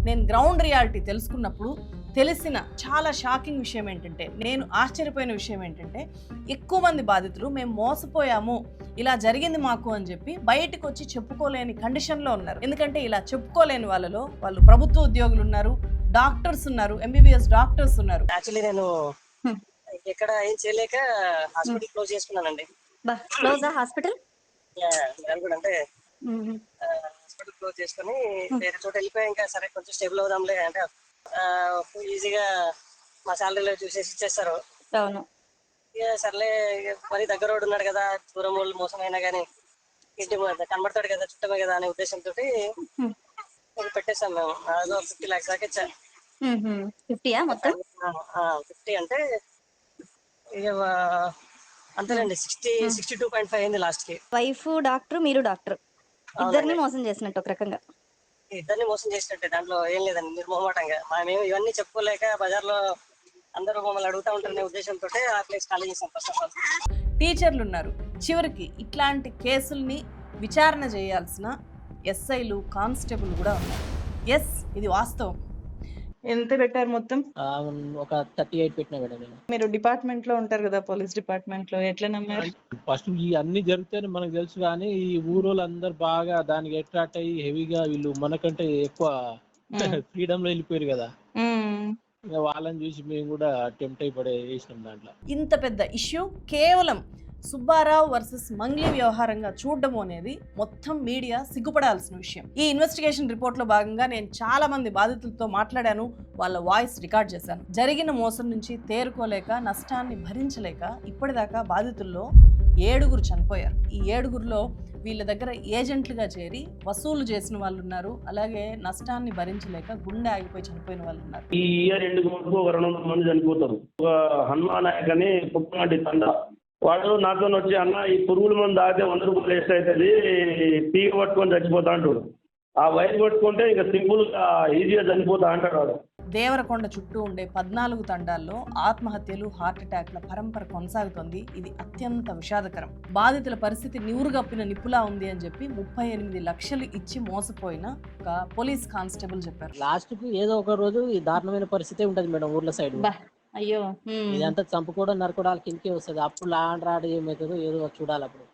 నేను ground reality తెలుసుకున్నప్పుడు తెలిసిన చాలా షాకింగ్ విషయం ఏంటంటే, నేను ఆశ్చర్యపోయిన విషయం ఏంటంటే, ఎక్కువ మంది బాధితులు మేము మోసపోయాము, ఇలా జరిగింది మాకు అని చెప్పి బయటకు వచ్చి చెప్పుకోలేని కండిషన్లో ఉన్నారు. ఎందుకంటే ఇలా చెప్పుకోలేని వాళ్ళలో వాళ్ళు ప్రభుత్వ ఉద్యోగులు ఉన్నారు, డాక్టర్స్ ఉన్నారు, ఎంబీబీఎస్ డాక్టర్స్ ఉన్నారు. యాక్చువల్లీ నేను ఎక్కడ ఏం చేయలేక హాస్పిటల్ క్లోజ్ చేసుకున్నానండి. క్లోజా హాస్పిటల్? నేను కూడా అంటే హాస్పిటల్ క్లోజ్ చేసుకుని వేరే చోట వెళ్ళిపోయా. ఇంకా సరే కొంచెం స్టేబుల్ అవుదాంలే అంటే ఈజీగా మా శాలరీలో చూసేసి ఇచ్చేస్తారు. అవును. ఇక సర్లే, మరి దగ్గర వాడు ఉన్నాడు కదా, దూరం వాళ్ళు మోసం అయినా కానీ ఇంటి కనబడతాడు కదా, చుట్టమే కదా అనే ఉద్దేశంతో పెట్టేసాం మేము. అదో 50 lakhs దాకా ఇచ్చా. 50యా మొత్తం? 50 అంటే ఇక అంతేనండి. 62.5 అయింది లాస్ట్ కి. వైఫ్ డాక్టర్, మీరు డాక్టర్, ఇద్దరిని మోసం చేసినట్టు ఒక రకంగా. ఇద్దరిని మోసం చేసినట్టే, దాంట్లో ఏం లేదండి. నిర్మోహమాటంగా మేము ఇవన్నీ చెప్పుకోలేక బజార్లో అందరూ మమ్మల్ని అడుగుతూ ఉంటారనే ఉద్దేశంతో ఆ ప్లేస్ ఖాళీ చేసాం ఫస్ట్ ఆఫ్ ఆల్. టీచర్లు ఉన్నారు. చివరికి ఇట్లాంటి కేసుల్ని విచారణ చేయాల్సిన ఎస్ఐలు, కానిస్టేబుల్ కూడా ఉన్నారు. ఎస్, ఇది వాస్తవం. ఎంత పెట్టారు మొత్తం? ఒక 38 పెట్టినా మేడం. నేను మీరు డిపార్ట్మెంట్ లో ఉంటారు కదా, పోలీస్ డిపార్ట్మెంట్ లో, ఎట్లా నమ్మారు? ఫస్ట్ ఈ అన్ని జరుగుతాయని మనకు తెలుసు, కానీ ఈ ఊరోళ్ళు అందరు బాగా దానికి అట్రాక్ట్ అయ్యి హెవీగా వీళ్ళు మనకంటే ఎక్కువ ఫ్రీడమ్ లో వెళ్ళిపోయారు కదా, ఇంకా వాళ్ళని చూసి మేము కూడా టెంప్ట్ అయిపడే వేసినాం దాంట్లో. ఇంత పెద్ద ఇష్యూ కేవలం సుబ్బారావు వర్సెస్ మంగ్లీ వ్యవహారంగా చూడడం అనేది మొత్తం మీడియా సిగ్గుపడాల్సిన విషయం. ఈ ఇన్వెస్టిగేషన్ రిపోర్ట్లో భాగంగా నేను చాలా మంది బాధితులతో మాట్లాడాను, వాళ్ళ వాయిస్ రికార్డ్ చేశాను. జరిగిన మోసం నుంచి తేరుకోలేక, నష్టాన్ని భరించలేక ఇప్పటిదాకా బాధితుల్లో 7 చనిపోయారు. ఈ 7లో వీళ్ళ దగ్గర ఏజెంట్లుగా చేరి వసూలు చేసిన వాళ్ళు ఉన్నారు, అలాగే నష్టాన్ని భరించలేక గుండె ఆగిపోయి చనిపోయిన వాళ్ళు ఉన్నారు. ఈ ఇయర్ ఎండుకు వరకు 200 మంది చనిపోతారు. ఒక హనుమాన్ నాయక్ అని పుట్టమంటి తండ, వాడు నాతో వచ్చి, అన్న ఈ పురుగుల మందు తాగితే 100 రూపాయలు వేస్ట్ అవుతుంది, తీగ పట్టుకొని చచ్చిపోతా అంటాడు. ఆ వైర్ పట్టుకుంటే ఇంకా సింపుల్గా ఈజీగా చనిపోతా అంటాడు వాడు. దేవరకొండ చుట్టూ ఉండే 14 తండాల్లో ఆత్మహత్యలు, హార్ట్ అటాక్ల పరంపర కొనసాగుతోంది. ఇది అత్యంత విషాదకరం. బాధితుల పరిస్థితి నివురుగప్పిన నిప్పులా ఉంది అని చెప్పి 38 లక్షలు ఇచ్చి మోసపోయిన ఒక పోలీస్ కానిస్టేబుల్ చెప్పారు. లాస్ట్ కు ఏదో ఒక రోజు ఈ దారుణమైన పరిస్థితి ఉంటది మేడం ఊర్ల సైడ్. అయ్యో, ఇదంతా చంపుకోవడం, నరకడాలు కిందకే వస్తుంది. అప్పుడు లాండ్ రాడ్ ఏమవుతుందో ఏదో చూడాలి అప్పుడు.